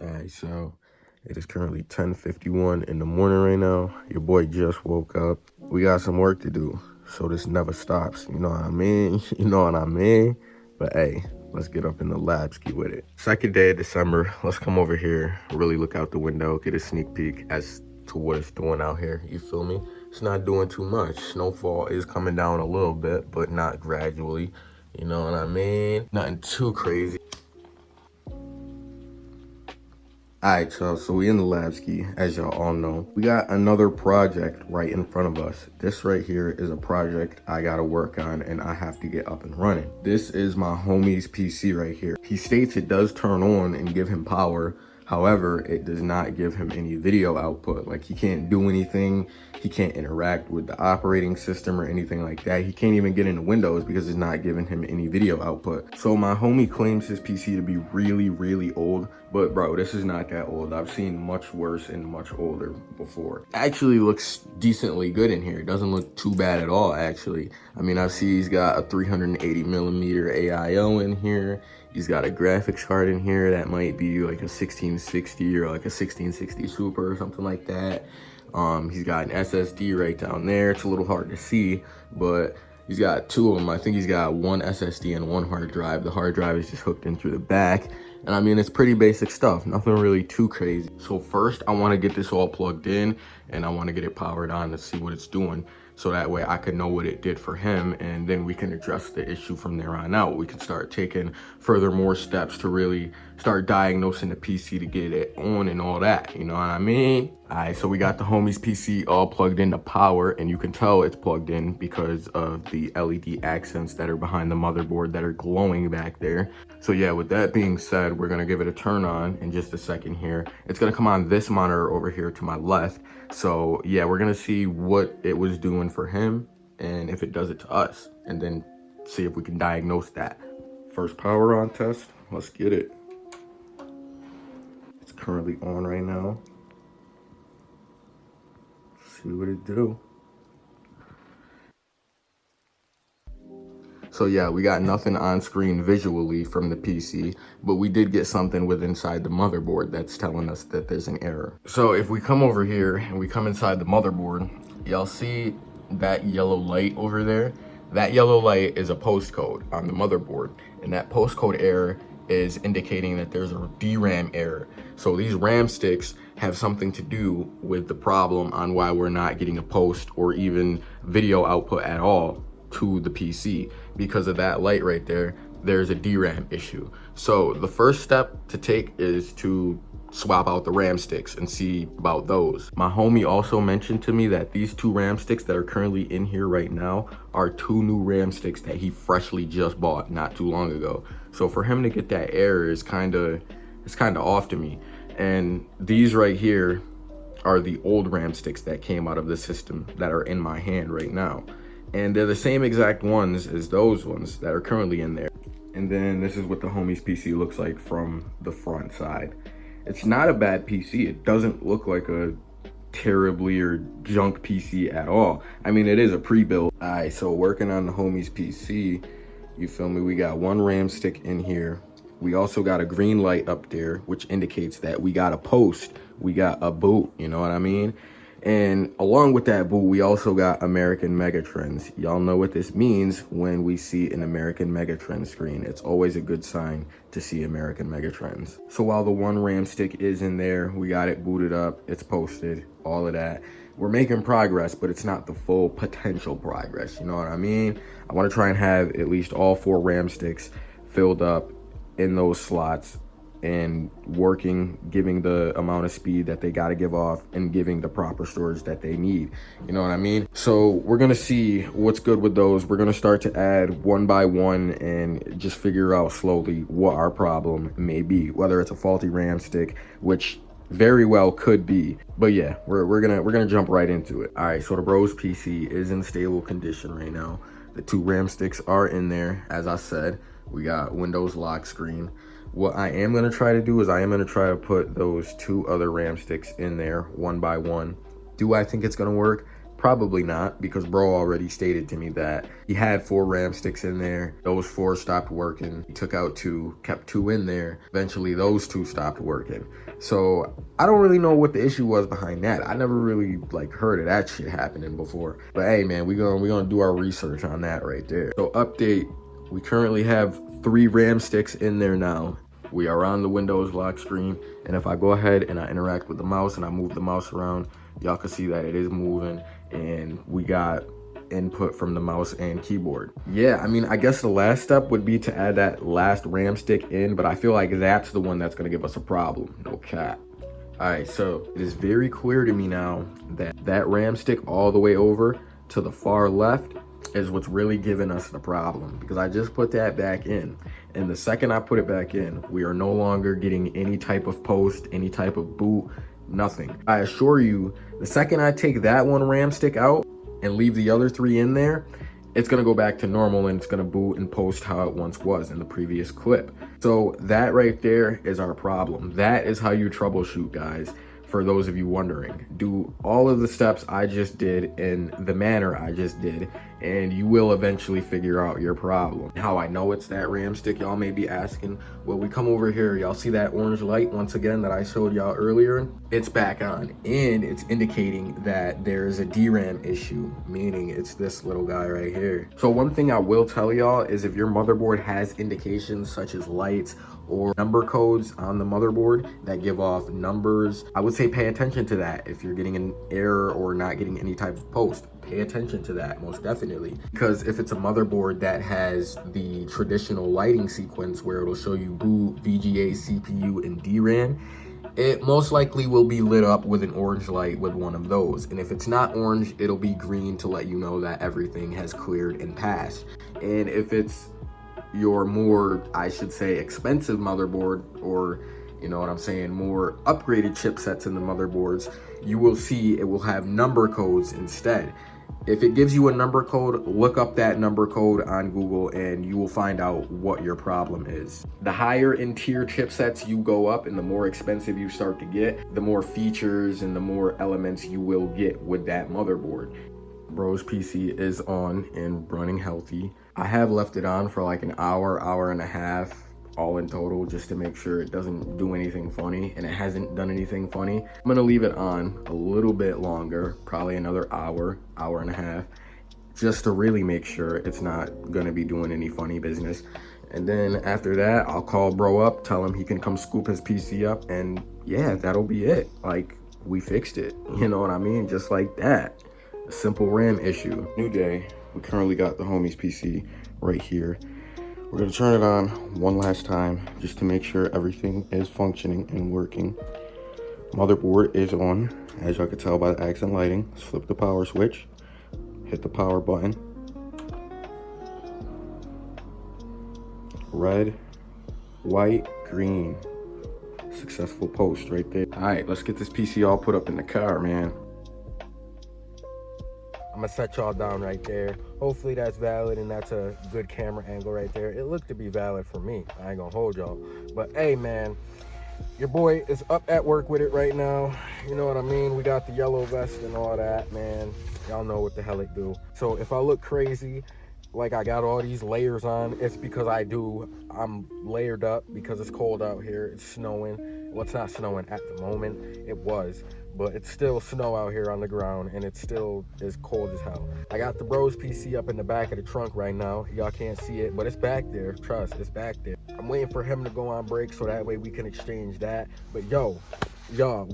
All right, so it is currently 10:51 in the morning right now. Your boy just woke up. We got some work to do, so this never stops. You know what I mean? You know what I mean? But hey, let's get up in the lab ski with it. Second day of December. Let's come over here, really look out the window, get a sneak peek as to what it's doing out here. You feel me? It's not doing too much. Snowfall is coming down a little bit, but not gradually. You know what I mean? Nothing too crazy. Alright, y'all, so we in the lab ski, as y'all all know. We got another project right in front of us. This right here is a project I gotta work on and I have to get up and running. This is my homie's PC right here. He states it does turn on and give him power. However, it does not give him any video output. Like, he can't do anything. He can't interact with the operating system or anything like that. He can't even get into Windows because it's not giving him any video output. So my homie claims his PC to be really, really old. But bro, this is not that old. I've seen much worse and much older before. Actually looks decently good in here. It doesn't look too bad at all, actually. I mean, I see he's got a 380 millimeter AIO in here. He's got a graphics card in here that might be like a 1660 or like a 1660 Super or something like that. He's got an SSD right down there. It's a little hard to see, but he's got two of them. I think he's got one SSD and one hard drive. The hard drive is just hooked in through the back. And I mean, it's pretty basic stuff, nothing really too crazy. So first, I wanna get this all plugged in and I wanna get it powered on to see what it's doing. So that way I could know what it did for him, and then we can address the issue from there on out. We can start taking more steps to really start diagnosing the PC to get it on and all that, you know what I mean? All right, so we got the homie's PC all plugged into power, and you can tell it's plugged in because of the LED accents that are behind the motherboard that are glowing back there. So yeah, with that being said, we're gonna give it a turn on in just a second here. It's gonna come on this monitor over here to my left. So yeah, we're gonna see what it was doing for him and if it does it to us, and then see if we can diagnose that. First power on test, let's get it. It's currently on right now. See what it do. So yeah, we got nothing on screen visually from the PC, but we did get something with inside the motherboard that's telling us that there's an error. So if we come over here and we come inside the motherboard, y'all see that yellow light over there? That yellow light is a postcode on the motherboard, and that postcode error is indicating that there's a DRAM error. So these RAM sticks have something to do with the problem on why we're not getting a post or even video output at all to the PC. Because of that light right there, there's a DRAM issue. So the first step to take is to swap out the RAM sticks and see about those. My homie also mentioned to me that these two RAM sticks that are currently in here right now are two new RAM sticks that he freshly just bought not too long ago. So for him to get that error is kind of off to me. And these right here are the old RAM sticks that came out of the system that are in my hand right now. And they're the same exact ones as those ones that are currently in there. And then this is what the homie's PC looks like from the front side. It's not a bad PC. It doesn't look like a terribly or junk PC at all. I mean, it is a pre-built. All right, so working on the homie's PC, you feel me? We got one RAM stick in here. We also got a green light up there, which indicates that we got a post. We got a boot, you know what I mean? And along with that boot, we also got American Megatrends. Y'all know what this means when we see an American Megatrend screen. It's always a good sign to see American Megatrends. So while the one RAM stick is in there, we got it booted up, it's posted, all of that. We're making progress, but it's not the full potential progress, you know what I mean? I want to try and have at least all 4 RAM sticks filled up in those slots and working, giving the amount of speed that they got to give off and giving the proper storage that they need, you know what I mean? So we're gonna see what's good with those. We're gonna start to add one by one and just figure out slowly what our problem may be, whether it's a faulty RAM stick, which very well could be. But yeah, we're gonna jump right into it. All right, so the bro's PC is in stable condition right now. The 2 RAM sticks are in there. As I said, we got Windows lock screen. What I am going to try to do is I am going to try to put those 2 other RAM sticks in there one by one. Do I think it's going to work? Probably not, because bro already stated to me that he had 4 RAM sticks in there. Those 4 stopped working. He took out 2, kept 2 in there. Eventually those 2 stopped working. So I don't really know what the issue was behind that. I never really like heard of that shit happening before. But hey man, we gonna do our research on that right there. So update, we currently have 3 RAM sticks in there now. We are on the Windows lock screen, and if I go ahead and I interact with the mouse and I move the mouse around, y'all can see that it is moving, and we got input from the mouse and keyboard. Yeah, I mean, I guess the last step would be to add that last RAM stick in, but I feel like that's the one that's gonna give us a problem, no cap. All right, so it is very clear to me now that that RAM stick all the way over to the far left is what's really giving us the problem, because I just put that back in, and the second I put it back in, we are no longer getting any type of post, any type of boot, nothing. I assure you, the second I take that one RAM stick out and leave the other 3 in there, it's gonna go back to normal and it's gonna boot and post how it once was in the previous clip. So that right there is our problem. That is how you troubleshoot, guys. For those of you wondering, do all of the steps I just did in the manner I just did, and you will eventually figure out your problem. How I know it's that RAM stick, y'all may be asking. Well, we come over here, y'all see that orange light once again that I showed y'all earlier? It's back on, and it's indicating that there's a DRAM issue, meaning it's this little guy right here. So one thing I will tell y'all is if your motherboard has indications such as lights or number codes on the motherboard that give off numbers, I would say pay attention to that. If you're getting an error or not getting any type of post, pay attention to that, most definitely. Because if it's a motherboard that has the traditional lighting sequence where it'll show you boot, VGA, CPU, and DRAM, it most likely will be lit up with an orange light with one of those. And if it's not orange, it'll be green to let you know that everything has cleared and passed. And if it's your more, I should say, expensive motherboard, or you know what I'm saying, more upgraded chipsets in the motherboards, you will see it will have number codes instead. If it gives you a number code, look up that number code on Google and you will find out what your problem is. The higher in tier chipsets you go up and the more expensive you start to get, the more features and the more elements you will get with that motherboard. Bro's PC is on and running healthy. I have left it on for like an hour, hour and a half, all in total, just to make sure it doesn't do anything funny, and it hasn't done anything funny. I'm gonna leave it on a little bit longer, probably another hour, hour and a half, just to really make sure it's not gonna be doing any funny business. And then after that, I'll call bro up, tell him he can come scoop his PC up, and yeah, that'll be it. Like, we fixed it, you know what I mean? Just like that. A simple RAM issue. New day. We currently got the homie's PC right here. We're gonna turn it on one last time just to make sure everything is functioning and working. Motherboard is on, as y'all can tell by the accent lighting. Let's flip the power switch, hit the power button. Red, white, green. Successful post right there. All right, let's get this PC all put up in the car, man. I'm gonna set y'all down right there. Hopefully that's valid and that's a good camera angle right there. It looked to be valid for me. I ain't gonna hold y'all. But hey man, your boy is up at work with it right now. You know what I mean? We got the yellow vest and all that, man. Y'all know what the hell it do. So if I look crazy, like I got all these layers on, it's because I'm layered up because it's cold out here. It's snowing. Well, it's not snowing at the moment. It was. But it's still snow out here on the ground, and it still is cold as hell. I got the bro's PC up in the back of the trunk right now. Y'all can't see it, but it's back there. Trust, it's back there. I'm waiting for him to go on break so that way we can exchange that. But y'all,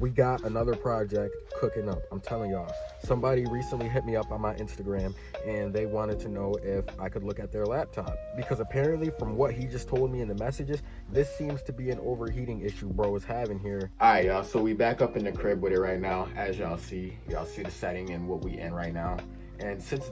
we got another project cooking up. I'm telling y'all. Somebody recently hit me up on my Instagram, and they wanted to know if I could look at their laptop. Because apparently, from what he just told me in the messages, this seems to be an overheating issue bro is having here. All right, y'all. So we back up in the crib with it right now. As y'all see the setting and what we in right now. And since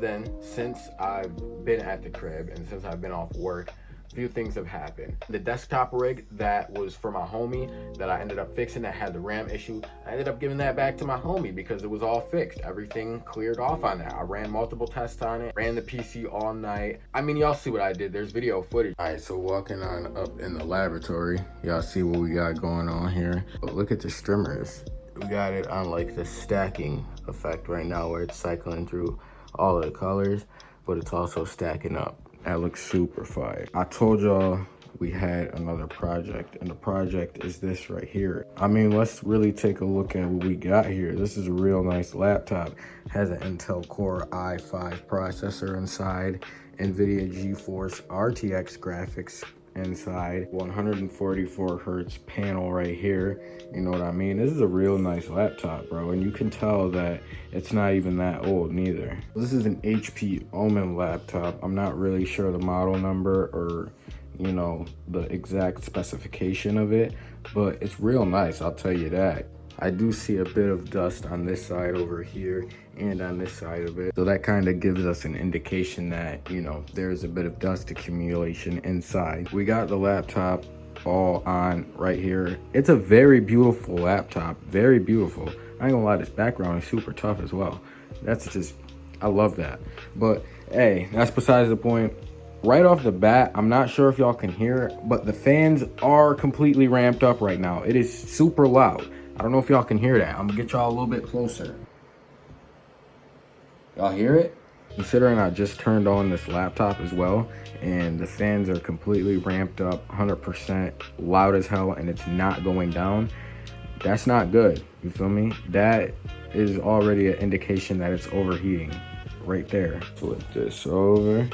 I've been at the crib and since I've been off work, few things have happened. The desktop rig that was for my homie that I ended up fixing that had the RAM issue, I ended up giving that back to my homie because it was all fixed. Everything cleared off on that. I ran multiple tests on it, ran the PC all night. I mean, y'all see what I did. There's video footage. All right, so walking on up in the laboratory, y'all see what we got going on here. But look at the streamers. we got it on like the stacking effect right now where it's cycling through all of the colors, but it's also stacking up. That looks super fire. I told y'all we had another project, and the project is this right here. I mean, let's really take a look at what we got here. This is a real nice laptop. Has an Intel Core i5 processor inside, NVIDIA GeForce RTX graphics inside, 144 hertz panel right here. You know what I mean? This is a real nice laptop, bro, and you can tell that it's not even that old neither. This is an HP Omen laptop. I'm not really sure the model number or, you know, the exact specification of it, but it's real nice, I'll tell you that. I do see a bit of dust on this side over here and on this side of it. So that kind of gives us an indication that, you know, there's a bit of dust accumulation inside. We got the laptop all on right here. It's a very beautiful laptop, very beautiful. I ain't gonna lie, this background is super tough as well. That's just, I love that. But hey, that's besides the point. Right off the bat, I'm not sure if y'all can hear it, but the fans are completely ramped up right now. It is super loud. I don't know if y'all can hear that. I'm gonna get y'all a little bit closer. Y'all hear it? Considering I just turned on this laptop as well, and the fans are completely ramped up, 100% loud as hell, and it's not going down, that's not good. You feel me? That is already an indication that it's overheating right there. Flip this over.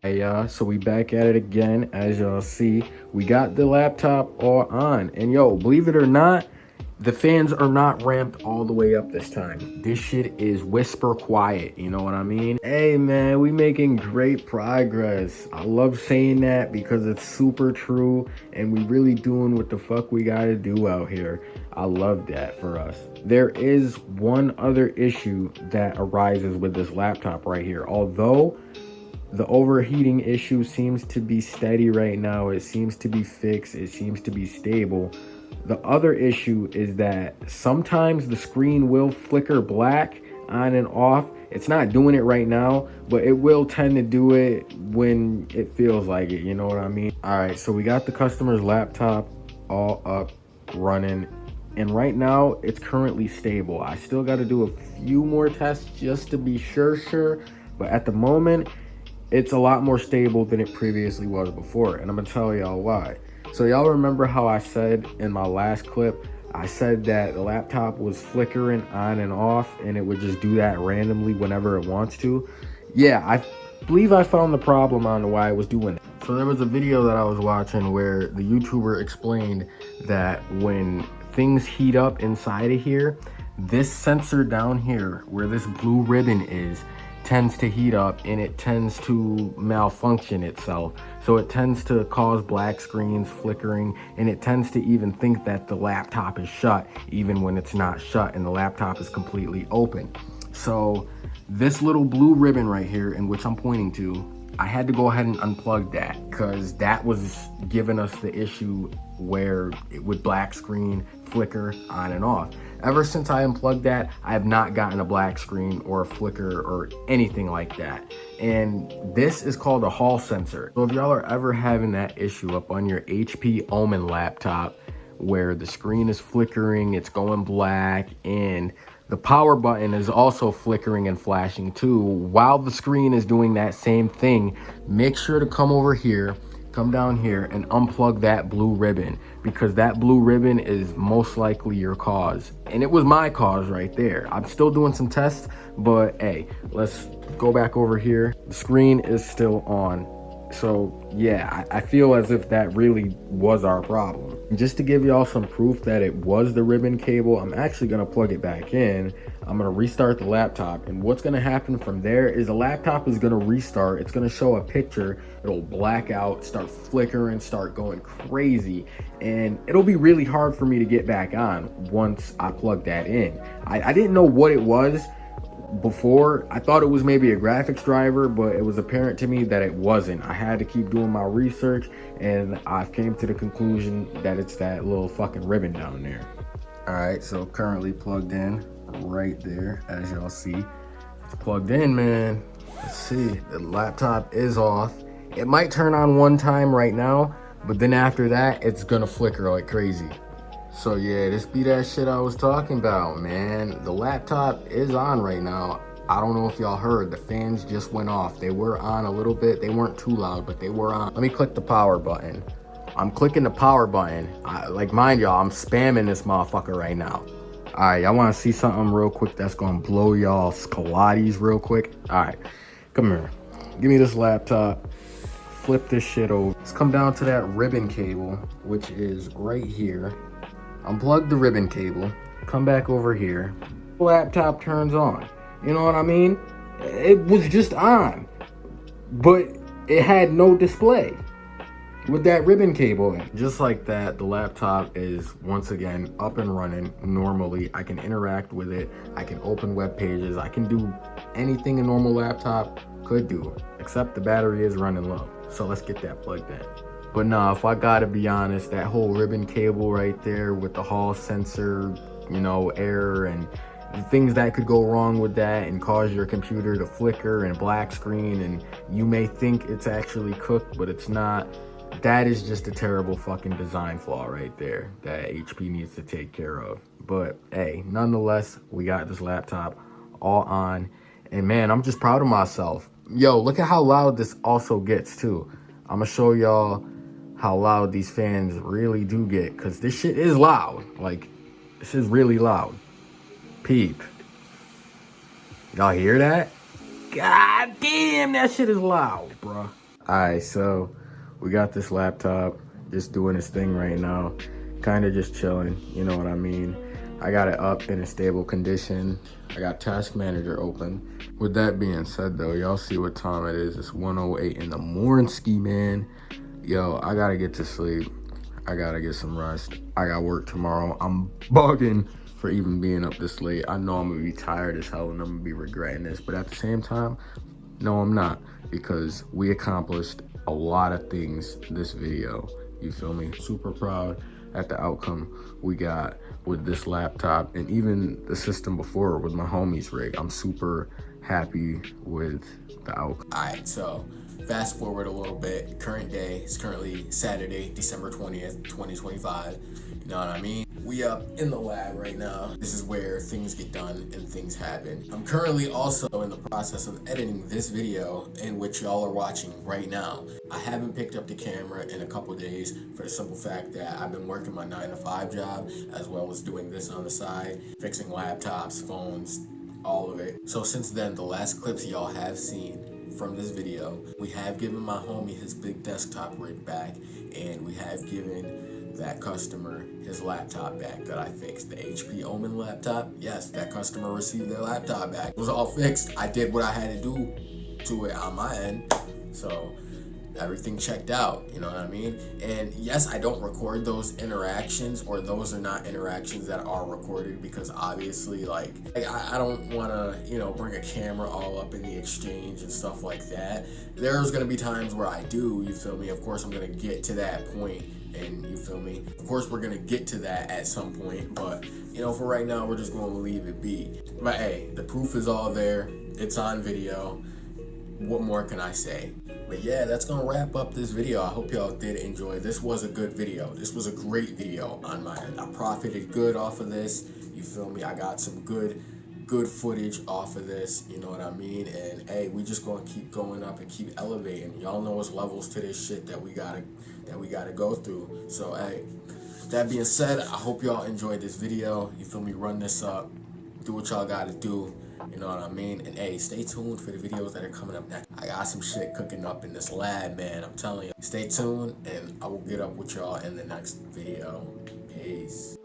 Hey y'all, so we back at it again. As y'all see, we got the laptop all on, and yo, believe it or not, the fans are not ramped all the way up this time. This shit is whisper quiet, you know what I mean? Hey man, we making great progress. I love saying that because it's super true, and we really doing what the fuck we gotta do out here. I love that for us. There is one other issue that arises with this laptop right here. Although the overheating issue seems to be steady right now, it seems to be fixed, it seems to be stable. The other issue is that sometimes the screen will flicker black on and off. It's not doing it right now, but it will tend to do it when it feels like it, you know what I mean? All right, so we got the customer's laptop all up, running, and right now it's currently stable. I still got to do a few more tests just to be sure, but at the moment, it's a lot more stable than it previously was before, and I'm gonna tell y'all why. So y'all remember how I said in my last clip, I said that the laptop was flickering on and off and it would just do that randomly whenever it wants to? Yeah, I believe I found the problem on why it was doing it. So there was a video that I was watching where the YouTuber explained that when things heat up inside of here, this sensor down here where this blue ribbon is tends to heat up and it tends to malfunction itself. So it tends to cause black screens, flickering, and it tends to even think that the laptop is shut even when it's not shut and the laptop is completely open. So this little blue ribbon right here, in which I'm pointing to, I had to go ahead and unplug that because that was giving us the issue where it would black screen, flicker on and off. Ever since I unplugged that, I have not gotten a black screen or a flicker or anything like that. And this is called a Hall sensor. So if y'all are ever having that issue up on your HP Omen laptop where the screen is flickering, it's going black, and the power button is also flickering and flashing too while the screen is doing that same thing, make sure to come over here, come down here and unplug that blue ribbon, because that blue ribbon is most likely your cause. And it was my cause right there. I'm still doing some tests, but hey, let's go back over here. The screen is still on. So yeah, I feel as if that really was our problem. Just to give y'all some proof that it was the ribbon cable, I'm actually gonna plug it back in. I'm gonna restart the laptop, and what's gonna happen from there is the laptop is gonna restart. It's gonna show a picture, it'll black out, start flickering, start going crazy, and it'll be really hard for me to get back on once I plug that in. I didn't know what it was before. I thought it was maybe a graphics driver, but it was apparent to me that it wasn't. I had to keep doing my research, and I came to the conclusion that it's that little fucking ribbon down there. All right, so currently plugged in right there, as y'all see. It's plugged in, man. Let's see, the laptop is off. It might turn on one time right now, but then after that, it's gonna flicker like crazy. So yeah, this be that shit I was talking about, man. The laptop is on right now. I don't know if y'all heard, the fans just went off. They were on a little bit. They weren't too loud, but they were on. Let me click the power button. I'm clicking the power button. Like, mind y'all, I'm spamming this motherfucker right now. All right, y'all want to see something real quick that's gonna blow y'all scalotties real quick? All right, come here. Give me this laptop. Flip this shit over. Let's come down to that ribbon cable, which is right here. Unplug the ribbon cable, come back over here, laptop turns on. You know what I mean? It was just on, but it had no display with that ribbon cable in. Just like that, the laptop is once again up and running normally. I can interact with it, I can open web pages, I can do anything a normal laptop could do, except the battery is running low. So let's get that plugged in. But nah, if I gotta be honest, that whole ribbon cable right there with the Hall sensor, you know, error and the things that could go wrong with that and cause your computer to flicker and black screen, and you may think it's actually cooked, but it's not. That is just a terrible fucking design flaw right there that HP needs to take care of. But hey, nonetheless, we got this laptop all on, and man, I'm just proud of myself. Yo, look at how loud this also gets too. I'm gonna show y'all how loud these fans really do get, because this shit is loud. Like, this is really loud. Peep. Y'all hear that? God damn, that shit is loud, bruh. Alright, so we got this laptop just doing its thing right now. Kind of just chilling, you know what I mean? I got it up in a stable condition. I got Task Manager open. With that being said though, y'all see what time it is. It's 1:08 in the morning, man. Yo, I gotta get to sleep. I gotta get some rest. I got work tomorrow. I'm bugging for even being up this late. I know I'm gonna be tired as hell and I'm gonna be regretting this, but at the same time, no, I'm not, because we accomplished a lot of things this video. You feel me? Super proud at the outcome we got with this laptop, and even the system before with my homie's rig. I'm super happy with the outcome. All right, so fast forward a little bit. Current day is currently Saturday, December 20th, 2025. You know what I mean? We up in the lab right now. This is where things get done and things happen. I'm currently also in the process of editing this video, in which y'all are watching right now. I haven't picked up the camera in a couple days for the simple fact that I've been working my 9-to-5 job, as well as doing this on the side, fixing laptops, phones, all of it. So since then, the last clips y'all have seen from this video, we have given my homie his big desktop rig back, and we have given that customer his laptop back that I fixed. The HP Omen laptop, yes, that customer received their laptop back. It was all fixed. I did what I had to do to it on my end, so everything checked out, you know what I mean? And yes, I don't record those interactions, or those are not interactions that are recorded, because obviously, like I don't want to, you know, bring a camera all up in the exchange and stuff like that. There's gonna be times where I do, you feel me? Of course, I'm gonna get to that point, and you feel me? Of course, we're gonna get to that at some point, but you know, for right now, we're just gonna leave it be. But hey, the proof is all there. It's on video. What more can I say? But yeah, that's gonna wrap up this video. I hope y'all did enjoy. This was a good video. This was a great video on my end. I profited good off of this. You feel me? I got some good good footage off of this, you know what I mean? And hey, we just gonna keep going up and keep elevating. Y'all know it's levels to this shit that we gotta go through. So hey, with that being said, I hope y'all enjoyed this video. You feel me? Run this up, do what y'all gotta do. You know what I mean? And hey, stay tuned for the videos that are coming up next. I got some shit cooking up in this lab, man. I'm telling you. Stay tuned, and I will get up with y'all in the next video. Peace.